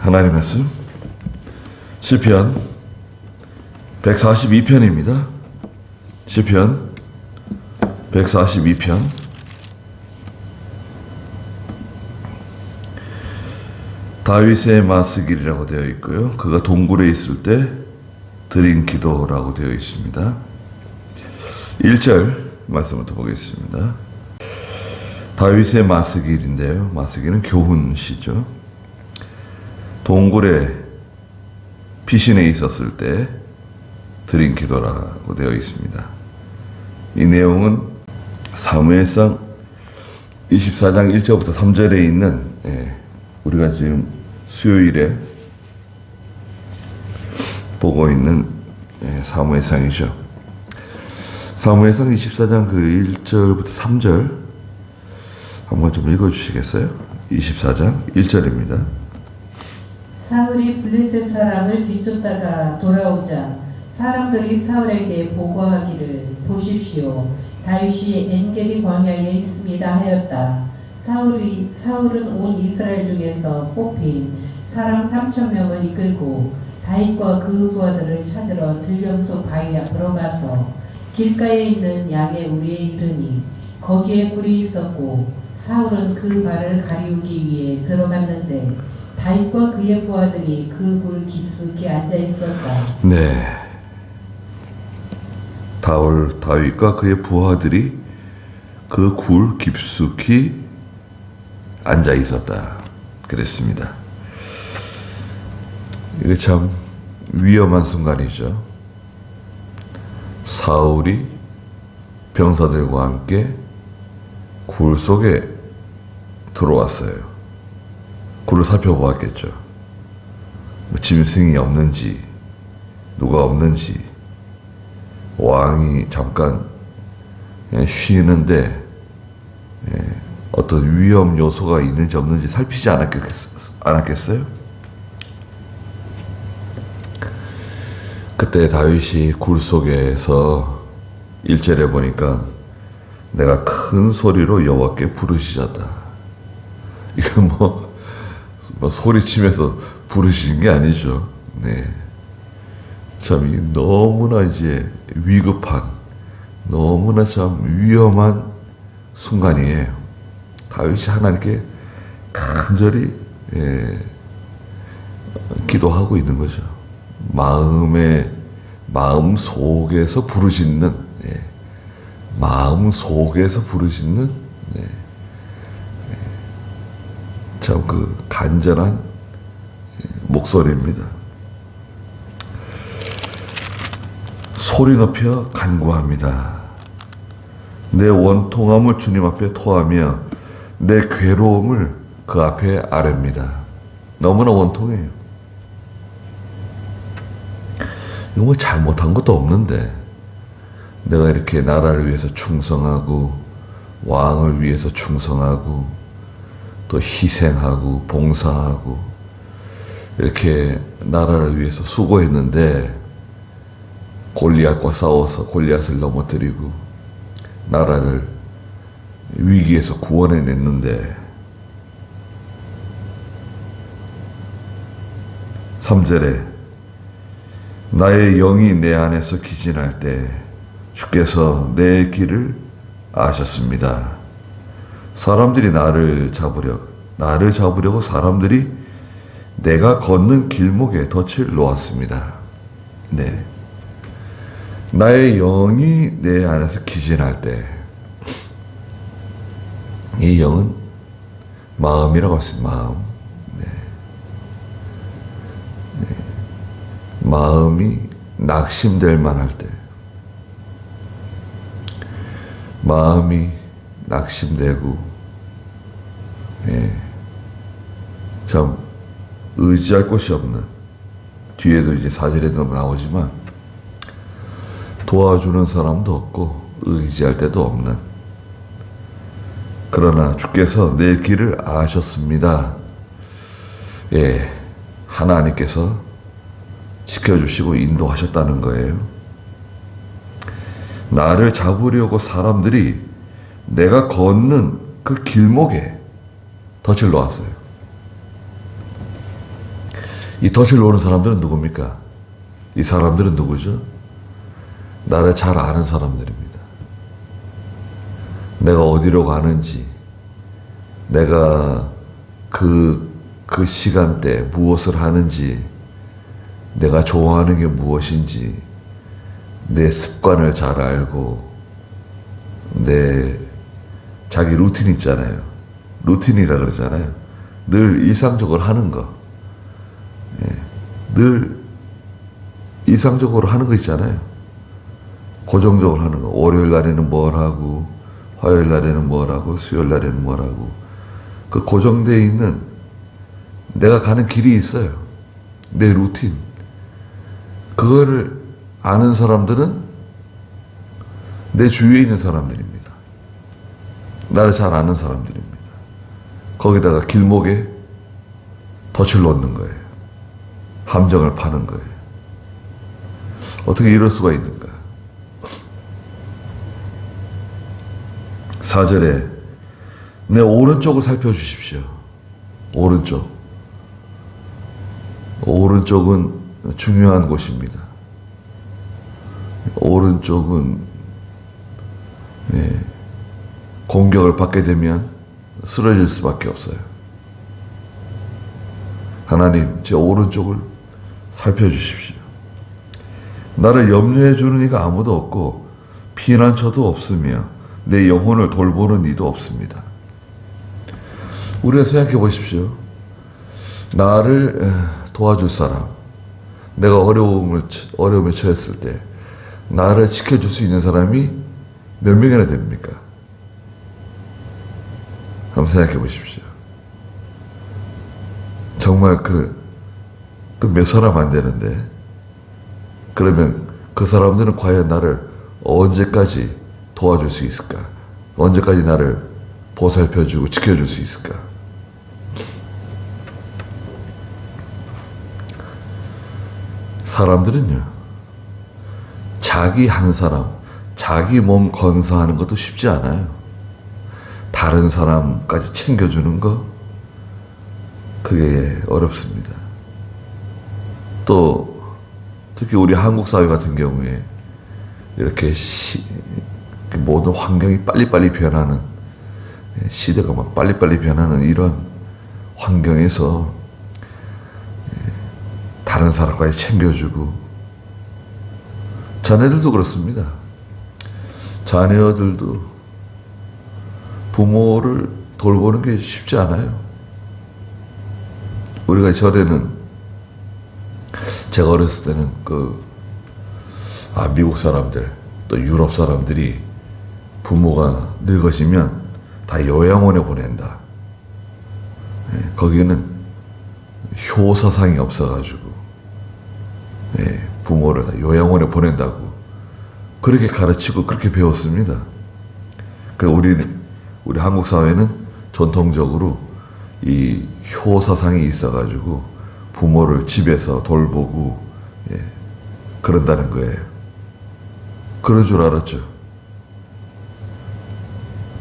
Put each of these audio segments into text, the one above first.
하나님 말씀 시편 142편입니다. 시편 142편 다윗의 마스길이라고 되어 있고요. 그가 동굴에 있을 때 드린 기도라고 되어 있습니다. 1절 말씀부터 보겠습니다. 다윗의 마스길인데요. 마스길은 교훈시죠. 동굴에 피신해 있었을 때 드린 기도라고 되어 있습니다. 이 내용은 사무엘상 24장 1절부터 3절에 있는 우리가 지금 수요일에 보고 있는 사무엘상이죠. 사무엘상 24장 그 1절부터 3절 한번 좀 읽어주시겠어요? 24장 1절입니다. 사울이 블레셋 사람을 뒤쫓다가 돌아오자 사람들이 사울에게 보고하기를 보십시오. 다윗이 엔게디 광야에 있습니다 하였다. 사울은 온 이스라엘 중에서 뽑힌 사람 3,000명을 이끌고 다윗과 그 부하들을 찾으러 들병소 바위 앞으로 가서 길가에 있는 양의 우리에 이르니 거기에 굴이 있었고 사울은 그 발을 가리우기 위해 들어갔는데 다윗과 그의 부하들이 그 굴 깊숙이 앉아 있었다. 네. 다윗과 그의 부하들이 그 굴 깊숙이 앉아 있었다. 그랬습니다. 이게 참 위험한 순간이죠. 사울이 병사들과 함께 굴 속에 들어왔어요. 굴을 살펴보았겠죠. 짐승이 없는지, 누가 없는지, 왕이 잠깐 쉬는데 어떤 위험 요소가 있는지 없는지 살피지 않았겠어요? 그때 다윗이 굴 속에서 1절에 보니까 내가 큰 소리로 여호와께 부르시졌다. 이건 뭐 소리치면서 부르시는 게 아니죠. 네. 참 너무나 이제 위급한, 너무나 참 위험한 순간이에요. 다윗이 하나님께 간절히 기도하고 있는 거죠. 마음 속에서 부르짖는, 마음 속에서 부르짖는, 참 그 간절한 목소리입니다. 소리 높여 간구합니다. 내 원통함을 주님 앞에 토하며 내 괴로움을 그 앞에 아뢰입니다. 너무나 원통해요. 이거 뭐 잘못한 것도 없는데 내가 이렇게 나라를 위해서 충성하고 왕을 위해서 충성하고 또 희생하고 봉사하고 이렇게 나라를 위해서 수고했는데 골리앗과 싸워서 골리앗을 넘어뜨리고 나라를 위기에서 구원해냈는데 3절에 나의 영이 내 안에서 기진할 때 주께서 내 길을 아셨습니다. 사람들이 나를 잡으려고 사람들이 내가 걷는 길목에 덫을 놓았습니다. 네. 나의 영이 내 안에서 기진할 때, 이 영은 마음이라고 했습니다. 마음. 네. 네. 마음이 낙심될 만할 때, 마음이 낙심되고, 참 의지할 곳이 없는, 뒤에도 이제 4절에도 나오지만 도와주는 사람도 없고 의지할 데도 없는, 그러나 주께서 내 길을 아셨습니다. 하나님께서 지켜주시고 인도하셨다는 거예요. 나를 잡으려고 사람들이 내가 걷는 그 길목에 덫을 놓았어요. 이 덫을 놓는 사람들은 누굽니까? 이 사람들은 누구죠? 나를 잘 아는 사람들입니다. 내가 어디로 가는지, 내가 그 시간대 무엇을 하는지, 내가 좋아하는 게 무엇인지, 내 습관을 잘 알고, 내 자기 루틴 있잖아요. 루틴이라 그러잖아요. 늘 일상적으로 하는 거. 늘 이상적으로 하는 거 있잖아요. 고정적으로 하는 거. 월요일 날에는 뭘 하고, 화요일 날에는 뭘 하고, 수요일 날에는 뭘 하고. 그 고정되어 있는 내가 가는 길이 있어요. 내 루틴. 그거를 아는 사람들은 내 주위에 있는 사람들입니다. 나를 잘 아는 사람들입니다. 거기다가 길목에 덫을 놓는 거예요. 함정을 파는 거예요. 어떻게 이럴 수가 있는가? 4절에 내 오른쪽을 살펴주십시오. 오른쪽. 오른쪽은 중요한 곳입니다. 오른쪽은 공격을 받게 되면 쓰러질 수밖에 없어요. 하나님, 제 오른쪽을 살펴주십시오. 나를 염려해 주는 이가 아무도 없고 피난처도 없으며 내 영혼을 돌보는 이도 없습니다. 우리가 생각해 보십시오. 나를 도와줄 사람, 내가 어려움에 처했을 때 나를 지켜줄 수 있는 사람이 몇 명이나 됩니까? 한번 생각해 보십시오. 정말 그 몇 사람 안 되는데, 그러면 그 사람들은 과연 나를 언제까지 도와줄 수 있을까? 언제까지 나를 보살펴주고 지켜줄 수 있을까? 사람들은요, 자기 한 사람, 자기 몸 건사하는 것도 쉽지 않아요. 다른 사람까지 챙겨주는 거, 그게 어렵습니다. 또 특히 우리 한국 사회 같은 경우에 이렇게 모든 환경이 빨리빨리 변하는, 시대가 막 빨리빨리 변하는 이런 환경에서 다른 사람까지 챙겨주고, 자녀들도 그렇습니다. 자녀들도 부모를 돌보는 게 쉽지 않아요. 우리가 전에는, 제가 어렸을 때는 미국 사람들, 또 유럽 사람들이 부모가 늙어지면 다 요양원에 보낸다. 거기는 효사상이 없어가지고 부모를 다 요양원에 보낸다고 그렇게 가르치고 그렇게 배웠습니다. 우리 한국 사회는 전통적으로 이 효사상이 있어가지고 부모를 집에서 돌보고 그런다는 거예요. 그런 줄 알았죠.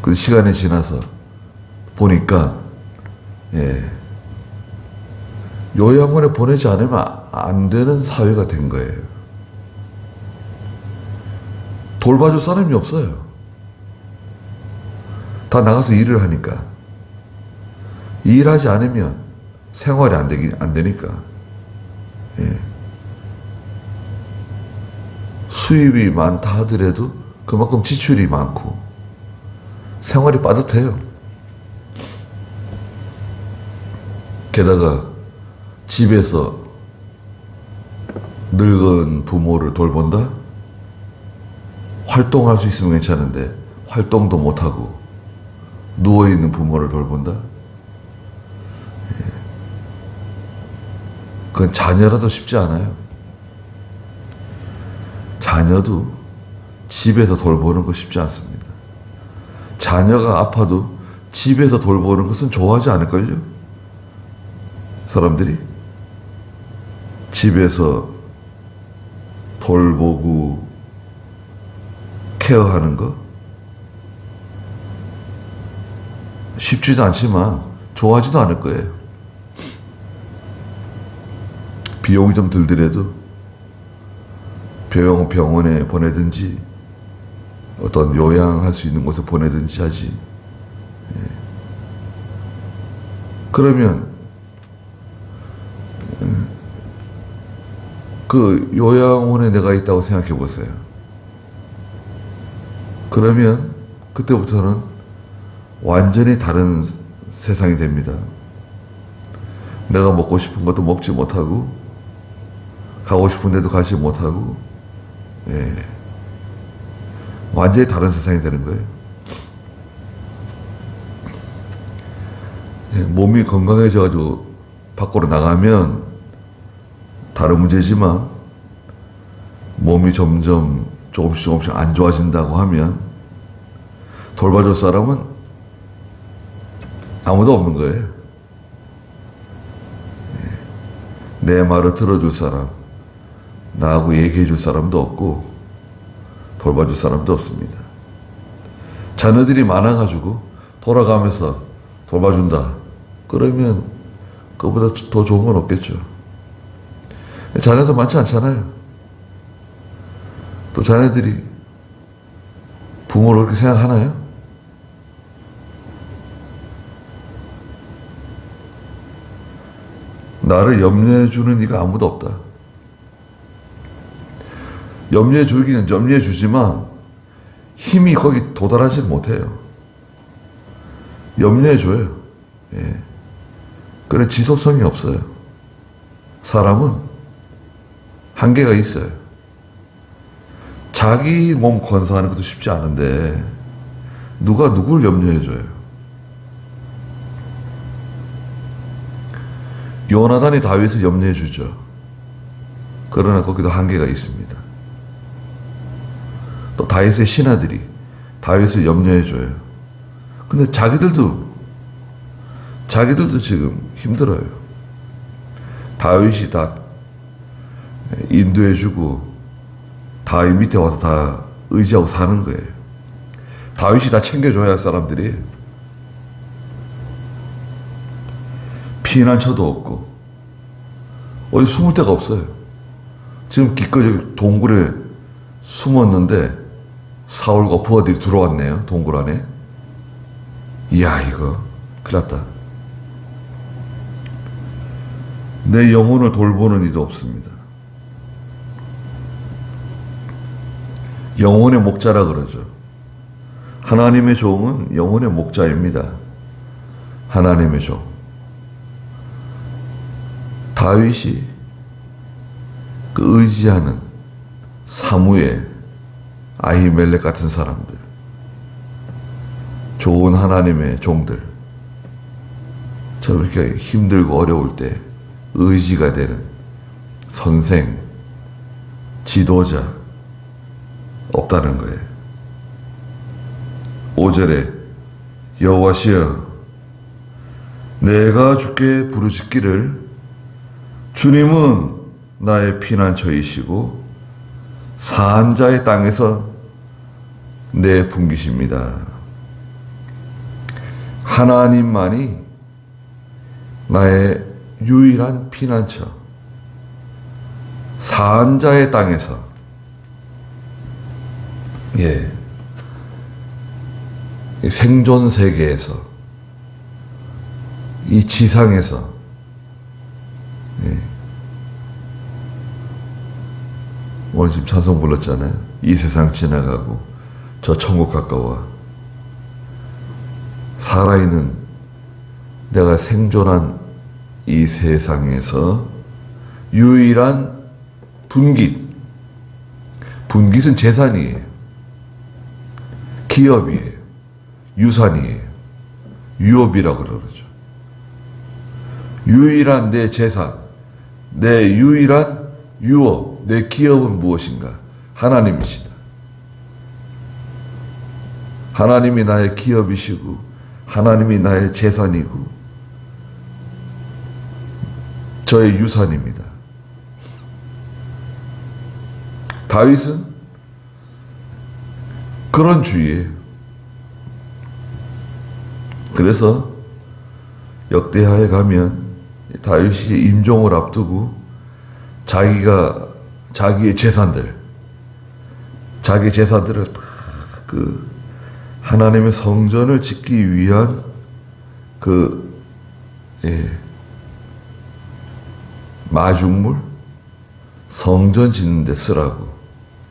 그 시간이 지나서 보니까 요양원에 보내지 않으면 안 되는 사회가 된 거예요. 돌봐줄 사람이 없어요. 다 나가서 일을 하니까. 일하지 않으면 생활이 안 되니까. 수입이 많다 하더라도 그만큼 지출이 많고 생활이 빠듯해요. 게다가 집에서 늙은 부모를 돌본다? 활동할 수 있으면 괜찮은데 활동도 못하고 누워있는 부모를 돌본다? 그건 자녀라도 쉽지 않아요. 자녀도 집에서 돌보는 거 쉽지 않습니다. 자녀가 아파도 집에서 돌보는 것은 좋아하지 않을걸요? 사람들이 집에서 돌보고 케어하는 거 쉽지도 않지만 좋아하지도 않을 거예요. 비용이 좀 들더라도 병원에 보내든지 어떤 요양할 수 있는 곳에 보내든지 하지. 그러면 그 요양원에 내가 있다고 생각해 보세요. 그러면 그때부터는 완전히 다른 세상이 됩니다. 내가 먹고 싶은 것도 먹지 못하고 가고 싶은 데도 가지 못하고 완전히 다른 세상이 되는 거예요. 몸이 건강해져가지고 밖으로 나가면 다른 문제지만 몸이 점점 조금씩 안 좋아진다고 하면 돌봐줄 사람은 아무도 없는 거예요. 내 말을 들어줄 사람, 나하고 얘기해 줄 사람도 없고 돌봐줄 사람도 없습니다. 자녀들이 많아가지고 돌아가면서 돌봐준다. 그러면 그보다 더 좋은 건 없겠죠. 자녀도 많지 않잖아요. 또 자녀들이 부모를 그렇게 생각하나요? 나를 염려해주는 이가 아무도 없다. 염려해주기는 염려해주지만 힘이 거기 도달하지 못해요. 염려해줘요. 그래 지속성이 없어요. 사람은 한계가 있어요. 자기 몸 건사하는 것도 쉽지 않은데 누가 누굴 염려해줘요. 요나단이 다윗을 염려해주죠. 그러나 거기도 한계가 있습니다. 또 다윗의 신하들이 다윗을 염려해줘요. 근데 자기들도 지금 힘들어요. 다윗이 다 인도해주고 다윗 밑에 와서 다 의지하고 사는 거예요. 다윗이 다 챙겨줘야 할 사람들이 피난처도 없고 어디 숨을 데가 없어요. 지금 기껏 여기 동굴에 숨었는데 사울과 부하들이 들어왔네요. 동굴 안에. 이야 이거 큰일 났다. 내 영혼을 돌보는 이도 없습니다. 영혼의 목자라 그러죠. 하나님의 종은 영혼의 목자입니다. 하나님의 종. 다윗이 그 의지하는 사무엘, 아히멜렉 같은 사람들, 좋은 하나님의 종들, 저는 이렇게 힘들고 어려울 때 의지가 되는 선생, 지도자 없다는 거예요. 5절에 여호와시여 내가 주께 부르짖기를 주님은 나의 피난처이시고 사한 자의 땅에서 내 분기십니다. 하나님만이 나의 유일한 피난처, 사한 자의 땅에서 생존 세계에서 이 지상에서 오늘 지금 찬송 불렀잖아요. 이 세상 지나가고 저 천국 가까워. 살아있는 내가 생존한 이 세상에서 유일한 분깃. 분깃은 재산이에요. 기업이에요. 유산이에요. 유업이라고 그러죠. 유일한 내 재산, 내 유일한 유업, 내 기업은 무엇인가? 하나님이시다. 하나님이 나의 기업이시고 하나님이 나의 재산이고 저의 유산입니다. 다윗은 그런 주의예요. 그래서 역대하에 가면 다윗이 임종을 앞두고 자기의 재산들을 다 그 하나님의 성전을 짓기 위한 마중물 성전 짓는 데 쓰라고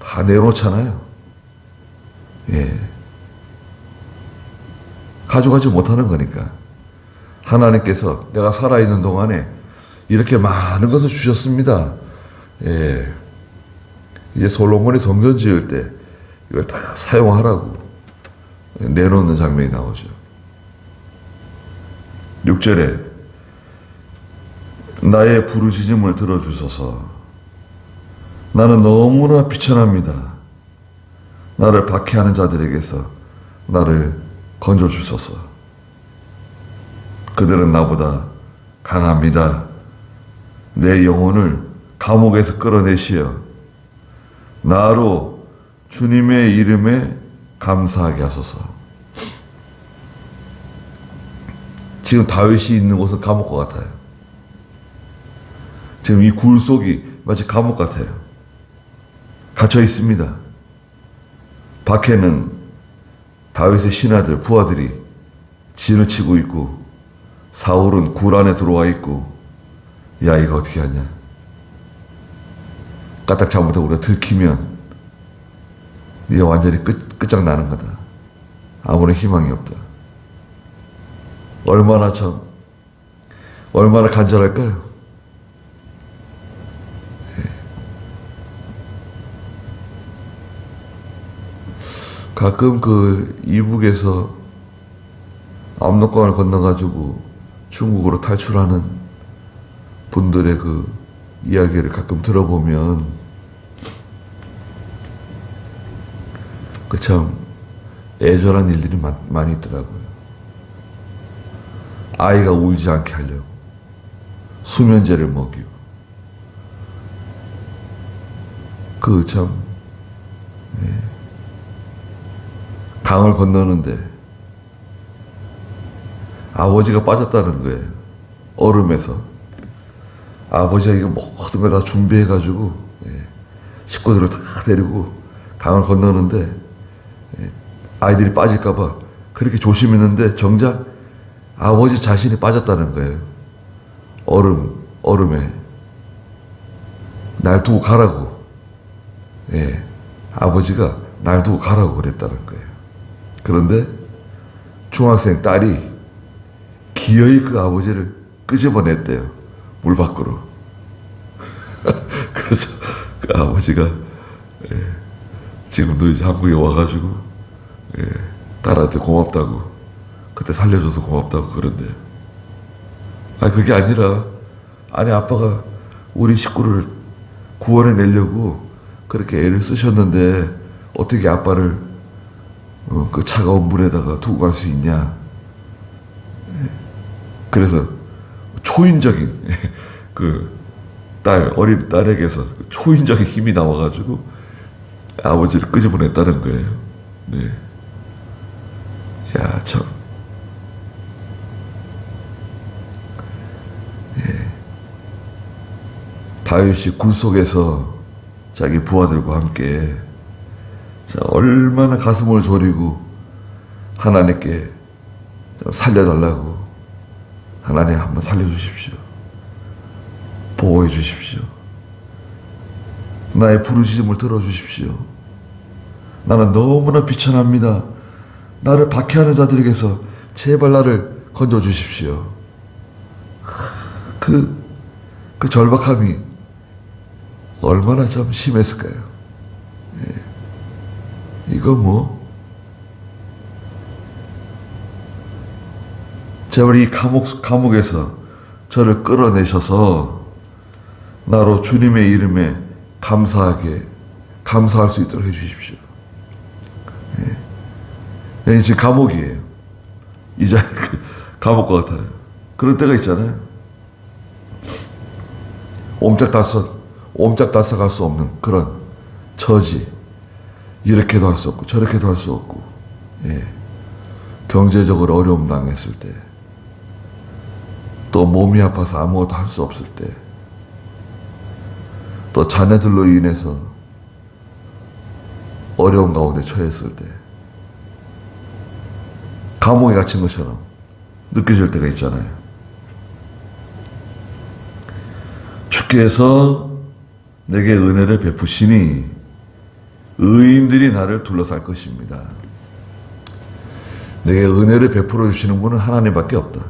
다 내놓잖아요. 가져가지 못하는 거니까. 하나님께서 내가 살아있는 동안에 이렇게 많은 것을 주셨습니다. 이제 솔로몬이 성전 지을 때 이걸 다 사용하라고 내놓는 장면이 나오죠. 6절에 나의 부르짖음을 들어주소서. 나는 너무나 비천합니다. 나를 박해하는 자들에게서 나를 건져주소서. 그들은 나보다 강합니다. 내 영혼을 감옥에서 끌어내시어 나로 주님의 이름에 감사하게 하소서. 지금 다윗이 있는 곳은 감옥과 같아요. 지금 이 굴속이 마치 감옥 같아요. 갇혀 있습니다. 밖에는 다윗의 신하들, 부하들이 진을 치고 있고, 사울은 굴 안에 들어와 있고, 야, 이거 어떻게 하냐? 까딱 잘못하고 우리가 들키면 이제 완전히 끝장나는 거다. 아무런 희망이 없다. 얼마나 간절할까요? 가끔 그 이북에서 압록강을 건너가지고 중국으로 탈출하는 분들의 그 이야기를 가끔 들어보면 그 참 애절한 일들이 많이 있더라고요. 아이가 울지 않게 하려고 수면제를 먹이고 그 참 강을 건너는데 아버지가 빠졌다는 거예요. 얼음에서. 아버지가 이거 모든 걸 다 준비해가지고 식구들을 다 데리고 강을 건너는데 아이들이 빠질까봐 그렇게 조심했는데 정작 아버지 자신이 빠졌다는 거예요. 얼음에. 날 두고 가라고. 아버지가 날 두고 가라고 그랬다는 거예요. 그런데 중학생 딸이 기어이 그 아버지를 끄집어냈대요. 물 밖으로. 그래서 그 아버지가 지금도 이제 한국에 와가지고 딸한테 고맙다고, 그때 살려줘서 고맙다고 그런대요. 아니 그게 아니라, 아니 아빠가 우리 식구를 구원해내려고 그렇게 애를 쓰셨는데 어떻게 아빠를 그 차가운 물에다가 두고 갈 수 있냐. 그래서 초인적인 그 어린 딸에게서 초인적인 힘이 나와가지고 아버지를 끄집어냈다는 거예요. 네. 야, 참. 다윗이 굴 속에서 자기 부하들과 함께 얼마나 가슴을 졸이고 하나님께 살려달라고, 하나님 한번 살려주십시오. 보호해 주십시오. 나의 부르짖음을 들어주십시오. 나는 너무나 비천합니다. 나를 박해하는 자들에게서 제발 나를 건져주십시오. 그 절박함이 얼마나 좀 심했을까요? 이거 제발 이 감옥에서 저를 끌어내셔서 나로 주님의 이름에 감사할 수 있도록 해주십시오. 지금 감옥이에요. 이제 감옥 같아요. 그런 때가 있잖아요. 옴짝달싹할 수 없는 그런 처지. 이렇게도 할 수 없고 저렇게도 할 수 없고, 경제적으로 어려움 당했을 때, 또 몸이 아파서 아무것도 할 수 없을 때, 또 자녀들로 인해서 어려운 가운데 처했을 때 감옥에 갇힌 것처럼 느껴질 때가 있잖아요. 주께서 내게 은혜를 베푸시니 의인들이 나를 둘러쌀 것입니다. 내게 은혜를 베풀어 주시는 분은 하나님밖에 없다.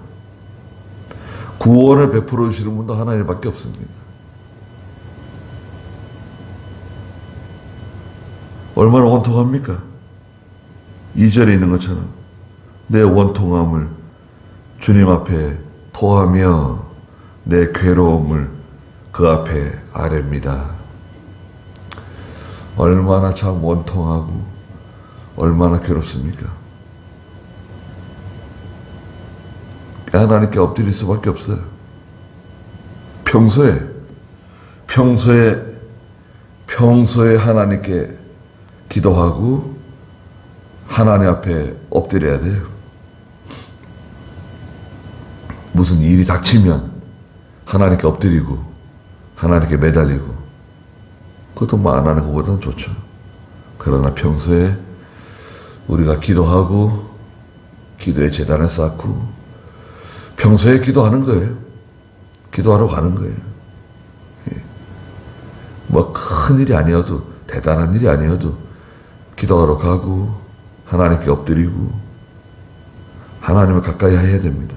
구원을 베풀어 주시는 분도 하나님밖에 없습니다. 얼마나 원통합니까? 2절에 있는 것처럼 내 원통함을 주님 앞에 토하며 내 괴로움을 그 앞에 아뢰입니다. 얼마나 참 원통하고 얼마나 괴롭습니까? 하나님께 엎드릴 수밖에 없어요. 평소에 하나님께 기도하고 하나님 앞에 엎드려야 돼요. 무슨 일이 닥치면 하나님께 엎드리고 하나님께 매달리고, 그것도 뭐 안 하는 것보다는 좋죠. 그러나 평소에 우리가 기도하고 기도의 재단을 쌓고 평소에 기도하는 거예요. 기도하러 가는 거예요. 뭐 큰 일이 아니어도, 대단한 일이 아니어도 기도하러 가고 하나님께 엎드리고 하나님을 가까이 해야 됩니다.